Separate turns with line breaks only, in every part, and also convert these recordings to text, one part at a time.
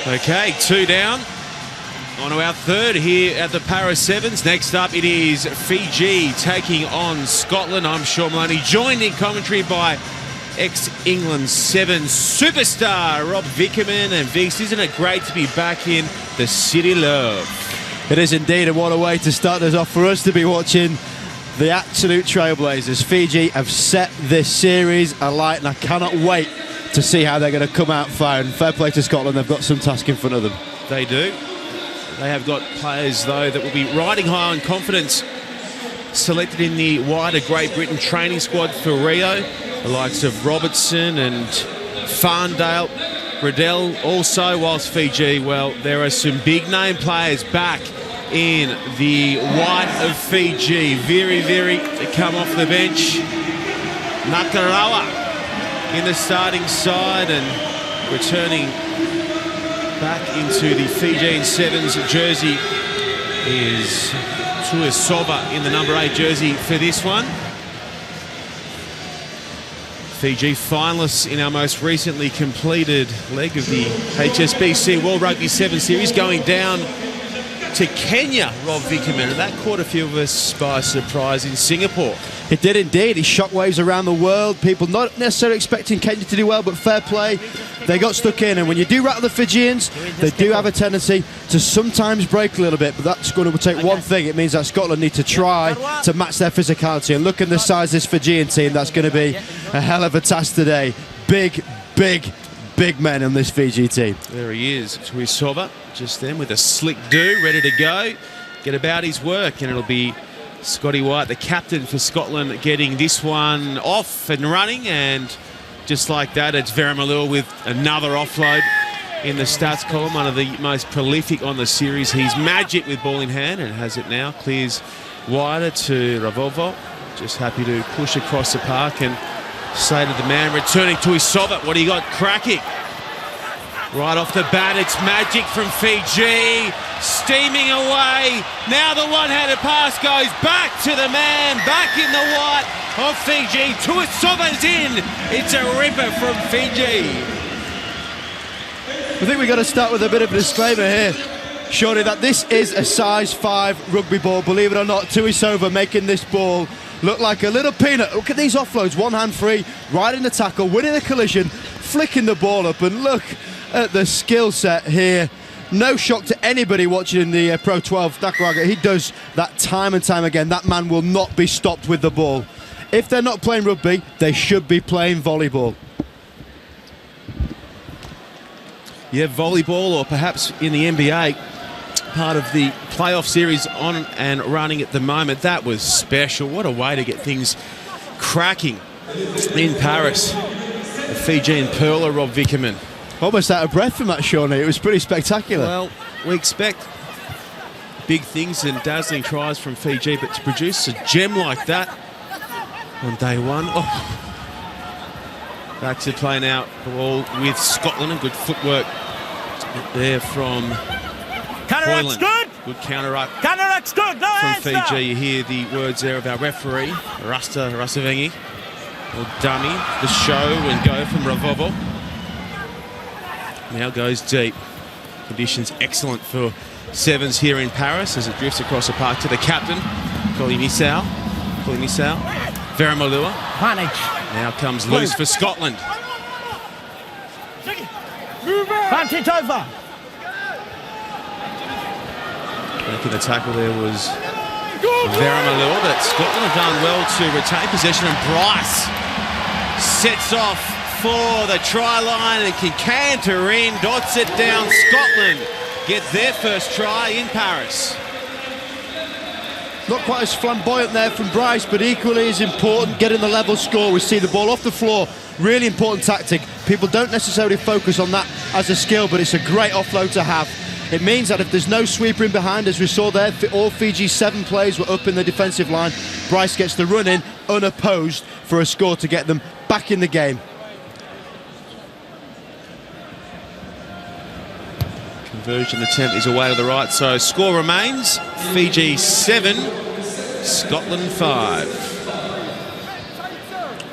Okay, 2 down. On to our third here at the Para Sevens. Next up, it is Fiji taking on Scotland. I'm Sean Maloney, joined in commentary by ex-England Sevens superstar Rob Vickerman. And Vicks, isn't it great to be back in the City Love?
It is indeed, and what a way to start us off for us to be watching the absolute trailblazers. Fiji have set this series alight, and I cannot wait to see how they're going to come out firing. Fair play to Scotland, they've got some task in front of them.
They do. They have got players, though, that will be riding high on confidence. Selected in the wider Great Britain training squad for Rio. The likes of Robertson and Farndale, Riddell also, whilst Fiji, well, there are some big-name players back in the white of Fiji. Very to come off the bench. Nakarawa in the starting side and returning back into the Fijian Sevens jersey is Tuisova in the number 8 jersey for this one. Fiji finalists in our most recently completed leg of the HSBC World Rugby 7 Series, going down to Kenya, Rob Vickerman, and that caught a few of us by surprise in Singapore.
It did indeed. It shockwaves around the world. People not necessarily expecting Kenya to do well, but fair play. They got stuck in, and when you do rattle the Fijians, they do have a tendency to sometimes break a little bit, but that's going to take one thing. It means that Scotland need to try to match their physicality, and look at the size of this Fijian team. That's going to be a hell of a task today. Big men on this Fiji team.
There he is, Tuisova, just then with a slick do, ready to go, get about his work, and it'll be Scotty White, the captain for Scotland, getting this one off and running, and just like that, it's Veramalua with another offload in the stats column, one of the most prolific on the series. He's magic with ball in hand and has it now, clears wider to Ravovo, just happy to push across the park and say to the man returning to his Tuisova, what do you got cracking? Right off the bat, it's magic from Fiji, steaming away. Now the one-handed pass goes back to the man, back in the white of Fiji. Tuisova's in. It's a ripper from Fiji.
I think we've got to start with a bit of a disclaimer here, Shawnee, that this is a size 5 rugby ball. Believe it or not, Tuisova making this ball look like a little peanut. Look at these offloads, one hand free, right in the tackle, winning the collision, flicking the ball up, and look at the skill set here. No shock to anybody watching the Pro 12 Nakaraga. He does that time and time again. That man will not be stopped with the ball. If they're not playing rugby, they should be playing volleyball.
Yeah, volleyball, or perhaps in the NBA, part of the playoff series on and running at the moment. That was special. What a way to get things cracking in Paris. The Fijian Pearler, Rob Vickerman.
Almost out of breath from that, Shawnee. It was pretty spectacular.
Well, we expect big things and dazzling tries from Fiji, but to produce a gem like that on day one. Oh. Back to play now, ball with Scotland, and good footwork there from
Counteratt's good.
Good counteract.
Counteratt's good. No
from
answer.
Fiji. You hear the words there of our referee, Rasta Rasavengi. Will dummy the show and go from Ravovo. Now goes deep. Conditions excellent for Sevens here in Paris as it drifts across the park to the captain, Kolinisau. Veramalua. Now comes loose for Scotland.
Vantage over.
Making the tackle there was Veramalua, but Scotland have done well to retain possession, and Bryce sets off for the try line and can canter in, dots it down. Scotland get their first try in Paris.
Not quite as flamboyant there from Bryce, but equally as important, getting the level score. We see the ball off the floor, really important tactic. People don't necessarily focus on that as a skill, but it's a great offload to have. It means that if there's no sweeper in behind, as we saw there, all Fiji's 7 players were up in the defensive line. Bryce gets the run in unopposed for a score to get them back in the game.
Conversion attempt is away to the right, so score remains Fiji 7, Scotland 5.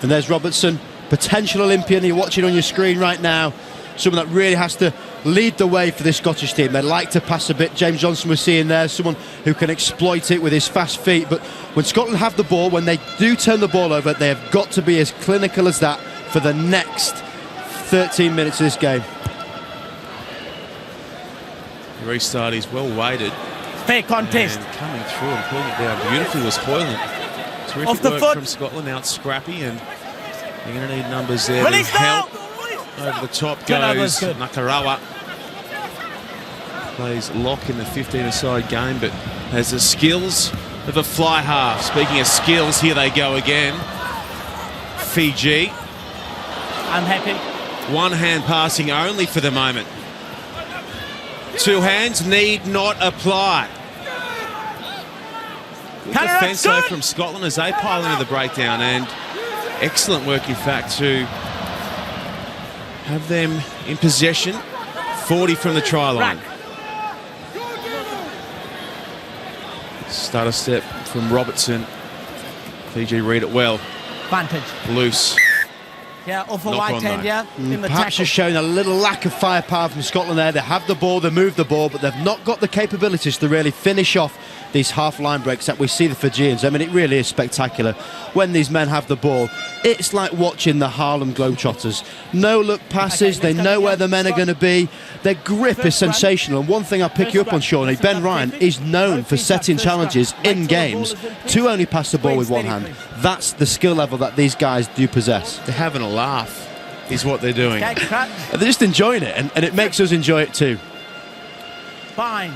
And there's Robertson, potential Olympian. You're watching on your screen right now. someone that really has to lead the way for this Scottish team. They like to pass a bit. James Johnson we're seeing there, someone who can exploit it with his fast feet. But when Scotland have the ball, when they do turn the ball over, they have got to be as clinical as that for the next 13 minutes of this game.
The restart is well weighted.
Fair contest.
And coming through and pulling it down beautifully was Hoyland. Terrific
Off the
work
foot
from Scotland, out scrappy, and you're going to need numbers there
Release
to help.
now.
Over the top
Turnover's
goes
good.
Nakarawa. Plays lock in the 15-a-side game, but has the skills of a fly half. Speaking of skills, here they go again. Fiji.
I'm happy.
One hand passing only for the moment. Two hands need not apply. Good
Counteract
defence though
good.
from Scotland as they pile into the breakdown, and excellent work in fact to have them in possession. 40 from the try line. Stutter step from Robertson. Fiji read it well.
Advantage.
Loose.
Yeah, off a
Knock
white
on,
hand,
though.
yeah. In the
Perhaps
tackle.
just showing a little lack of firepower from Scotland there. They have the ball, they move the ball, but they've not got the capabilities to really finish off these half-line breaks that we see the Fijians. I mean, it really is spectacular when these men have the ball. It's like watching the Harlem Globetrotters. No-look passes, they know where the men are going to be. Their grip is sensational. And one thing I'll pick you up on, Shawnee, Ben Ryan is known for setting challenges in games to only pass the ball with one hand. That's the skill level that these guys do possess.
They're having a laugh, is what they're doing.
Okay, cut.
And they're just enjoying it, and it makes us enjoy it too.
Fine.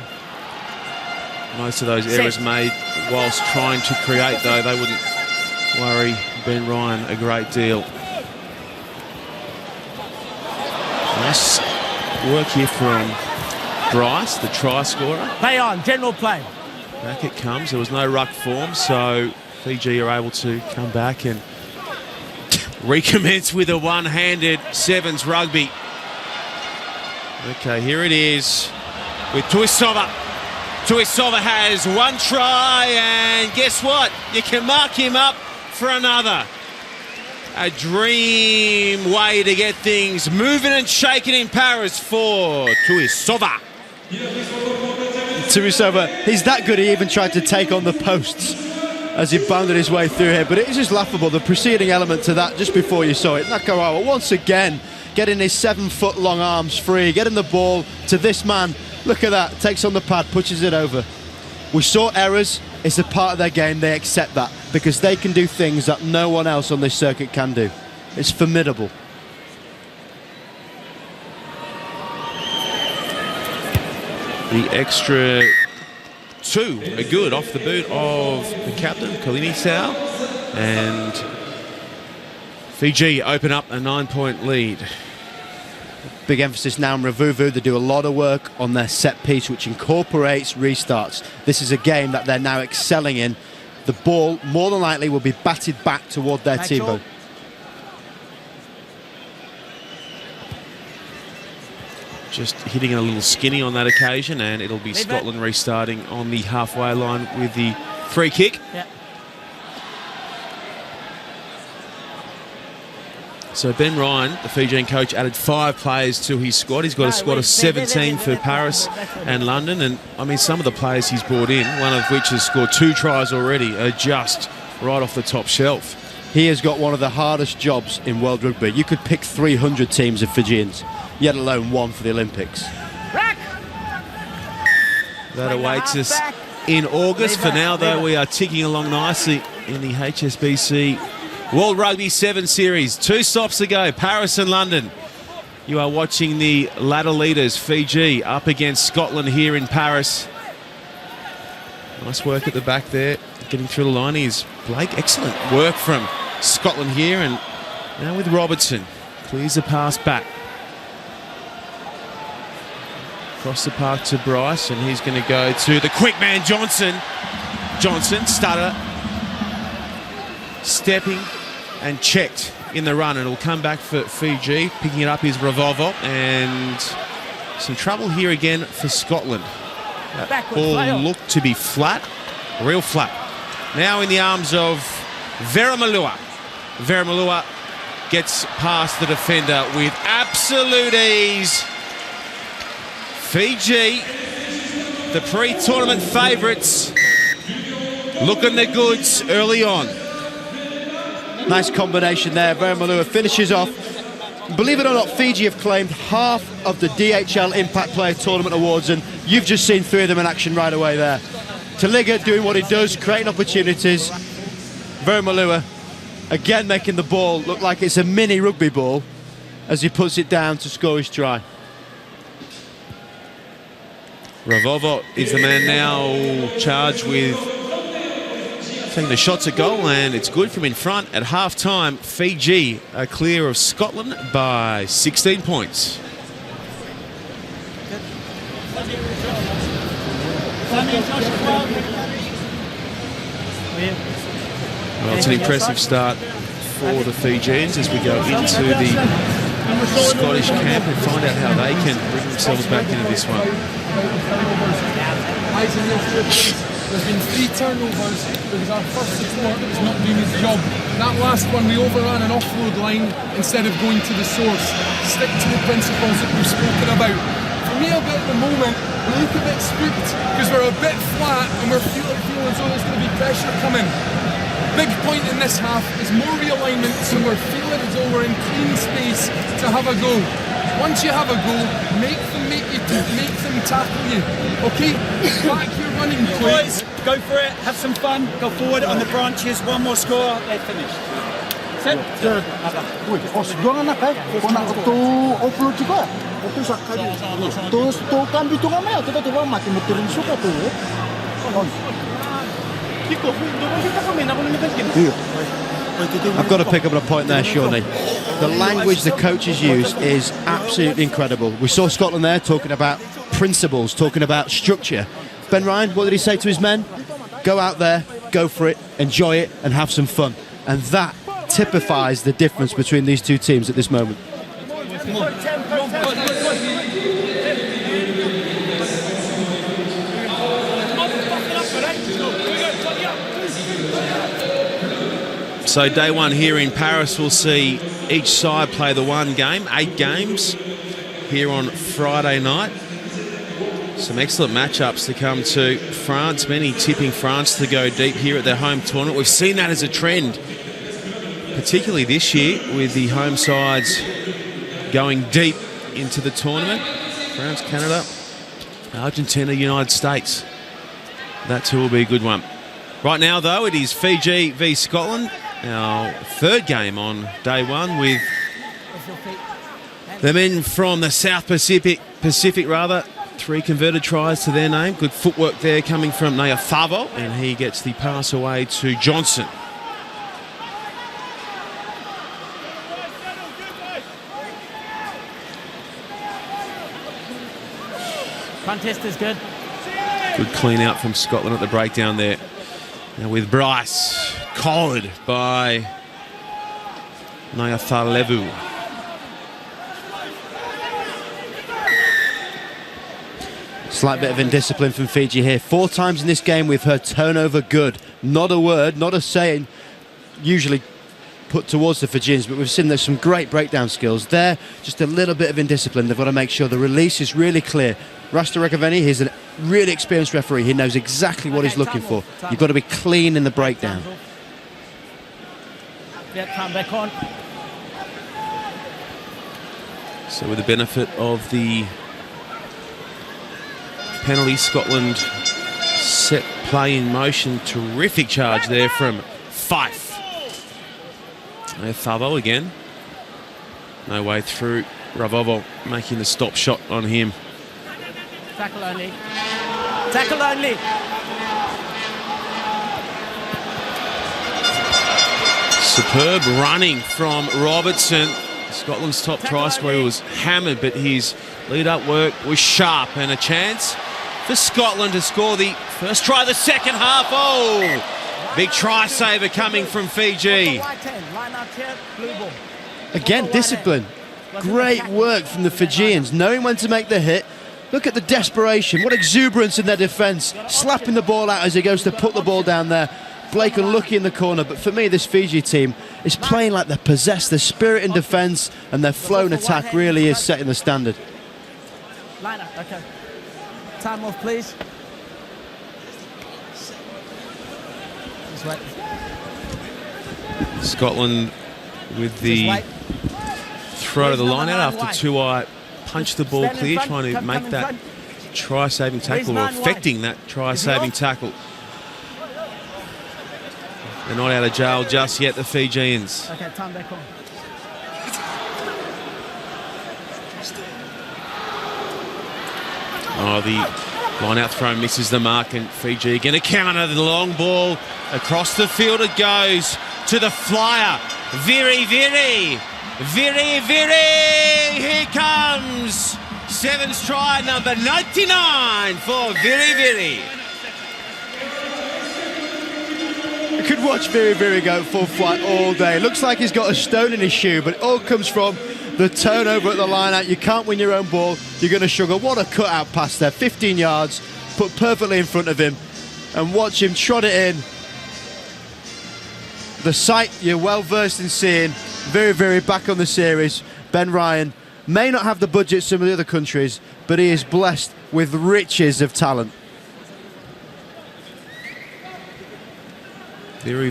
Most of those errors made whilst trying to create, though, they wouldn't worry Ben Ryan a great deal. Nice work here from Bryce, the try scorer.
Play on, general play.
Back it comes. There was no ruck form, so Fiji are able to come back and recommence with a one-handed sevens rugby. Okay, here it is with Tuisova. Tuisova has one try, and guess what? You can mark him up for another. A dream way to get things moving and shaking in Paris for Tuisova.
Tuisova, he's that good he even tried to take on the posts as he bounded his way through here, but it is just laughable, the preceding element to that just before you saw it. Nakarawa once again getting his 7-foot-long arms free, getting the ball to this man. Look at that, takes on the pad, pushes it over. We saw errors, it's a part of their game, they accept that because they can do things that no one else on this circuit can do. It's formidable.
The extra two are good off the boot of the captain, Kalini Sao, and Fiji open up a 9-point lead.
Big emphasis now on Ravuvu. They do a lot of work on their set piece, which incorporates restarts. This is a game that they're now excelling in. The ball, more than likely, will be batted back toward their team boat.
Just hitting a little skinny on that occasion, and it'll be Scotland restarting on the halfway line with the free kick.
Yeah.
So Ben Ryan, the Fijian coach, added 5 players to his squad. He's got a squad of 17 for Paris and London, and I mean some of the players he's brought in, one of which has scored 2 tries already, are just right off the top shelf.
He has got one of the hardest jobs in world rugby. You could pick 300 teams of Fijians, yet alone one for the Olympics.
That awaits us in August. For now, though, we are ticking along nicely in the HSBC World Rugby 7 Series. 2 stops to go, Paris and London. You are watching the ladder leaders, Fiji, up against Scotland here in Paris. Nice work at the back there. Getting through the line is Blake. Excellent work from Scotland here. And now with Robertson. Clears the pass back. Across the park to Bryce, and he's going to go to the quick man, Johnson. Johnson, stutter. Stepping and checked in the run. It'll come back for Fiji. Picking it up is Revolvo, and some trouble here again for Scotland. That ball looked to be flat, real flat. Now in the arms of Veramalua. Veramalua gets past the defender with absolute ease. Fiji, the pre-tournament favourites, looking the goods early on.
Nice combination there. Malua finishes off. Believe it or not, Fiji have claimed half of the DHL Impact Player Tournament awards, and you've just seen 3 of them in action right away there. Taliga doing what he does, creating opportunities. Malua again making the ball look like it's a mini rugby ball as he puts it down to score his try.
Ravovo is the man now charged with taking the shots at goal, and it's good from in front. At half-time, Fiji are clear of Scotland by 16 points. Well, it's an impressive start for the Fijians as we go into the Scottish camp and find out how they can bring themselves back into this one.
There's been 3 turnovers because our first support is not doing his job. That last one, we overran an offload line instead of going to the source. Stick to the principles that we've spoken about. For me, a bit at the moment, we look a bit spooked because we're a bit flat and we're feeling as though there's going to be pressure coming. Big point in this half is more realignment, so we're feeling as though we're in clean space to have a go. Once you have a go, make them tackle you. Okay? Back your running play.
Boys, go for it, have some fun, go forward on the branches, one more score, they're finished. Set.
I've got to pick up on a point there, Shawnee. The language the coaches use is absolutely incredible. We saw Scotland there talking about principles, talking about structure. Ben Ryan, what did he say to his men? Go out there, go for it, enjoy it, and have some fun. And that typifies the difference between these two teams at this moment.
So day one here in Paris, we'll see each side play the one game, 8 games here on Friday night. Some excellent matchups to come to France, many tipping France to go deep here at their home tournament. We've seen that as a trend, particularly this year with the home sides going deep into the tournament. France, Canada, Argentina, United States. That too will be a good one. Right now, though, it is Fiji v Scotland. Our third game on day one with the men from the South Pacific, 3 converted tries to their name. Good footwork there coming from Nayafavo, and he gets the pass away to Johnson.
Contest is good.
Good clean out from Scotland at the breakdown there. Now with Bryce, collared by Nayafalevu.
Slight bit of indiscipline from Fiji here. 4 times in this game we've heard turnover good. Not a word, not a saying usually put towards the Fijians, but we've seen there's some great breakdown skills there. Just a little bit of indiscipline. They've got to make sure the release is really clear. Rasta Rekaveni, he's a really experienced referee. He knows exactly what he's looking for. You've got to be clean in the breakdown.
Come back on.
So with the benefit of the penalty, Scotland set play in motion. Terrific charge there from Fife. Favo again. No way through. Ravovo making the stop shot on him.
Tackle only. Tackle only.
Superb running from Robertson. Scotland's top try scorer was hammered, but his lead-up work was sharp, and a chance for Scotland to score the first try of the second half. Oh, big try saver coming from Fiji.
Again, discipline. Great work from the Fijians, knowing when to make the hit. Look at the desperation, what exuberance in their defence, slapping the ball out as he goes to put the ball down there. Blake unlucky in the corner, but for me, this Fiji team is playing like they're possessed. Their spirit in defence and their flow in attack really is setting the standard.
Line up, okay. Time off, please. Just wait.
Scotland with the throw to the line out after Tuai punched the ball clear, trying to make that try-saving tackle, or affecting that try-saving tackle. They're not out of jail just yet, the Fijians.
Okay, time back on.
Oh, the line-out throw misses the mark, and Fiji going to counter the long ball. Across the field it goes to the flyer. Viri. Here comes Sevens try number 99 for Viri.
You could watch Viri go full flight all day. Looks like he's got a stone in his shoe, but it all comes from the turnover at the line-out. You can't win your own ball, you're going to struggle. What a cut-out pass there, 15 yards, put perfectly in front of him, and watch him trot it in. The sight you're well versed in seeing. Very back on the series. Ben Ryan may not have the budget some of the other countries, but he is blessed with riches of talent.
Very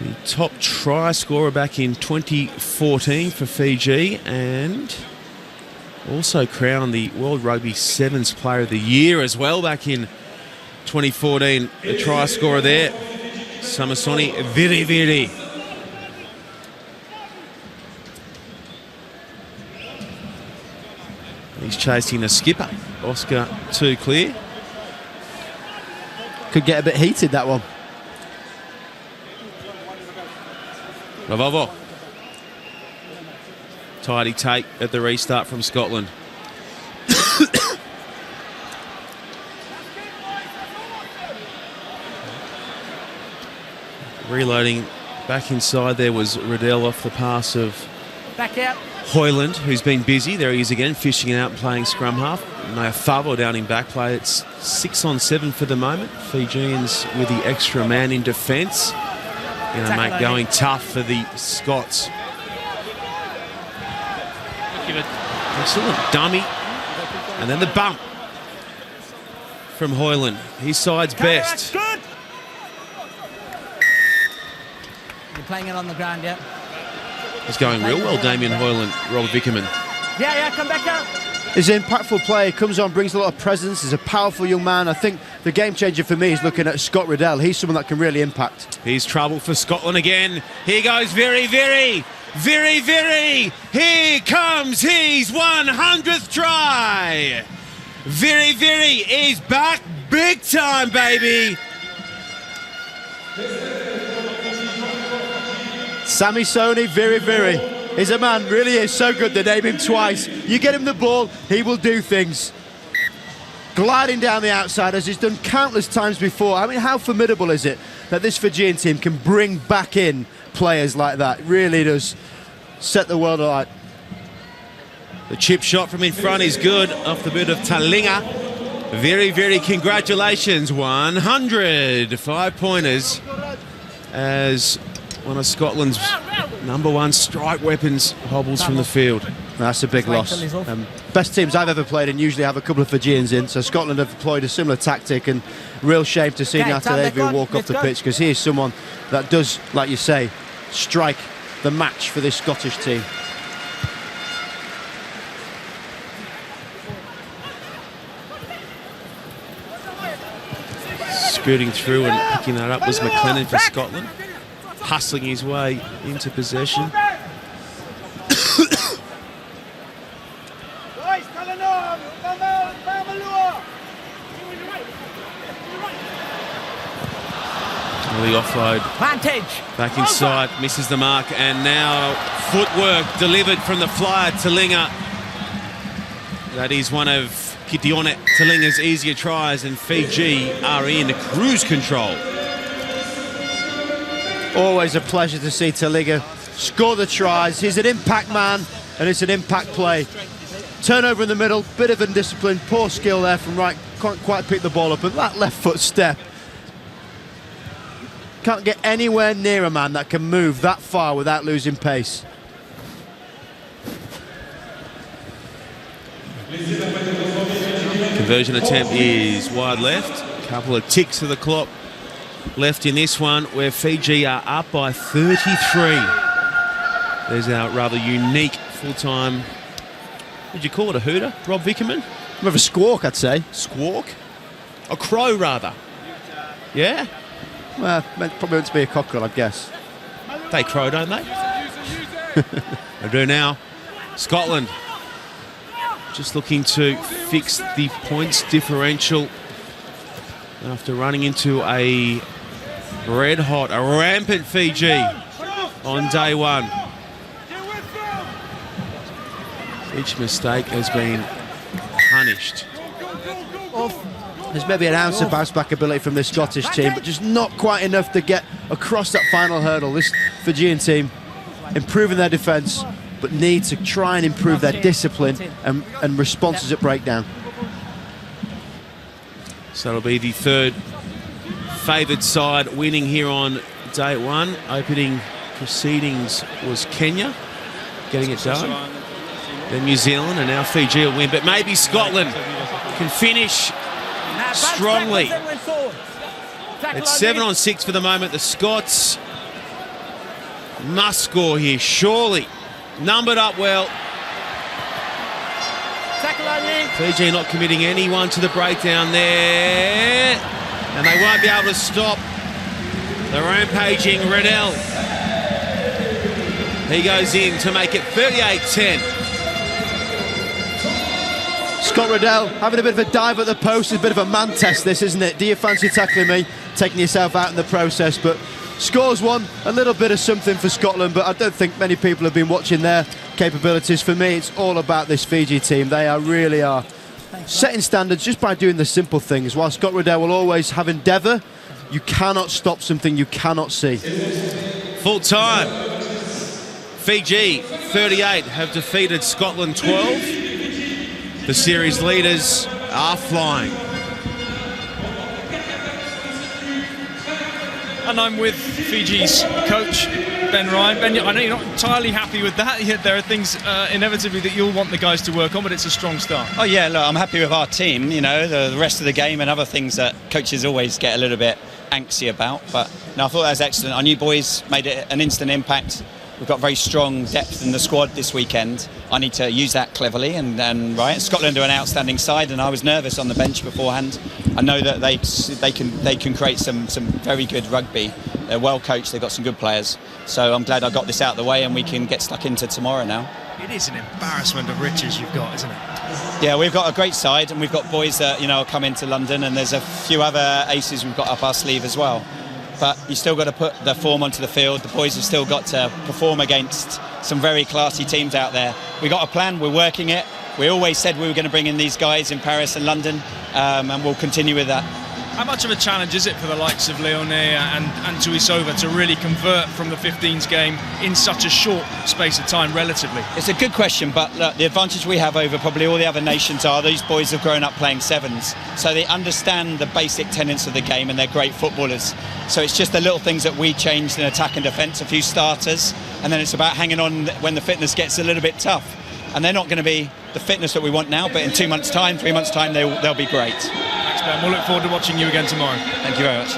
the top try scorer back in 2014 for Fiji, and also crowned the World Rugby Sevens Player of the Year as well back in 2014. The try scorer there, Samasoni Viri. He's chasing the skipper, Oscar too clear.
Could get a bit heated, that one.
Lavavo. Tidy take at the restart from Scotland. Reloading back inside there was Riddell off the pass of
Back out.
Hoyland, who's been busy. There he is again, fishing it out and playing scrum half. Favo down in back play. It's 6-on-7 for the moment. Fijians with the extra man in defence. Going to make going tough for the Scots. Excellent dummy. And then the bump from Hoyland. His side's best.
Good. You're playing it on the ground, yeah?
It's going real well, Damien Hoyland, Robert Vickerman.
Yeah, come back out.
He's an impactful player, comes on, brings a lot of presence, he's a powerful young man. I think the game changer for me is looking at Scott Riddell. He's someone that can really impact.
Here's trouble for Scotland again. Here goes Viri. Here comes his 100th try. Viri is back big time, baby.
Sammy Soni, Viri. He's a man, really is so good. They name him twice. You get him the ball, he will do things. Gliding down the outside, as he's done countless times before. I mean, how formidable is it that this Fijian team can bring back in players like that? It really does set the world alight.
The chip shot from in front is good off the boot of Talinga. Viri, congratulations. 100 5-pointers as one of Scotland's #1 strike weapons hobbles from the field.
That's a big loss. Best teams I've ever played in usually have a couple of Fijians in, so Scotland have deployed a similar tactic, and real shame to see Natalevi walk off the pitch, because he is someone that does, like you say, strike the match for this Scottish team.
Scooting through and picking that up was McLennan for Scotland, hustling his way into possession. The offload back inside, misses the mark, and now footwork delivered from the flyer Talinga. That is one of Kitione Talinga's easier tries, and Fiji are in cruise control.
Always a pleasure to see Talinga score the tries. He's an impact man, and it's an impact play. Turnover in the middle, bit of indiscipline, poor skill there from right can't quite pick the ball up, and that left foot step. Can't get anywhere near a man that can move that far without losing pace.
Conversion attempt is wide left. A couple of ticks of the clock left in this one, where Fiji are up by 33. There's our rather unique full-time, would you call it a hooter, Rob Vickerman?
More of a squawk, I'd say.
Squawk? A crow, rather. Yeah?
Well, probably meant to be a cockerel, I guess.
They crow, don't they? They do now. Scotland just looking to fix the points differential after running into a red-hot, a rampant Fiji on day one. Each mistake has been punished.
There's maybe an ounce of bounce-back ability from this Scottish team, but just not quite enough to get across that final hurdle. This Fijian team improving their defence, but need to try and improve their discipline and responses at breakdown.
So it'll be the third favoured side winning here on day one. Opening proceedings was Kenya, getting it done. Then New Zealand, and now Fiji will win. But maybe Scotland can finish strongly. It's 7-on-6 for the moment. The Scots must score here, surely. Numbered up well. Fiji not committing anyone to the breakdown there. And they won't be able to stop the rampaging Riddell. He goes in to make it 38-10.
Scott Riddell having a bit of a dive at the post. It's a bit of a man test, this, isn't it? Do you fancy tackling me? Taking yourself out in the process, but scores one. A little bit of something for Scotland, but I don't think many people have been watching their capabilities. For me, it's all about this Fiji team. They really are setting standards just by doing the simple things. While Scott Riddell will always have endeavour, you cannot stop something you cannot see.
Full time. Fiji 38 have defeated Scotland 12. The series leaders are flying.
And I'm with Fiji's coach, Ben Ryan. Ben, I know you're not entirely happy with that, yet there are things inevitably that you'll want the guys to work on, but it's a strong start.
Oh yeah, look, I'm happy with our team, you know, the rest of the game and other things that coaches always get a little bit antsy about, but no, I thought that was excellent. Our new boys made it an instant impact. We've got very strong depth in the squad this weekend. I need to use that cleverly, and right. Scotland are an outstanding side, and I was nervous on the bench beforehand. I know that they can create some very good rugby. They're well coached. They've got some good players. So I'm glad I got this out of the way, and we can get stuck into tomorrow now.
It is an embarrassment of riches you've got, isn't it?
Yeah, we've got a great side, and we've got boys that are coming to London, and there's a few other aces we've got up our sleeve as well. But you still got to put the form onto the field. The boys have still got to perform against some very classy teams out there. We got a plan, we're working it. We always said we were going to bring in these guys in Paris and London, and we'll continue with that.
How much of a challenge is it for the likes of Leone and Tuisova to really convert from the 15s game in such a short space of time, relatively?
It's a good question, but look, the advantage we have over probably all the other nations are these boys have grown up playing sevens, so they understand the basic tenets of the game, and they're great footballers. So it's just the little things that we changed in attack and defence, a few starters, and then it's about hanging on when the fitness gets a little bit tough. And they're not going to be the fitness that we want now, but in 2 months' time, 3 months' time, they'll be great.
Thanks, Ben. We'll look forward to watching you again tomorrow.
Thank you very much.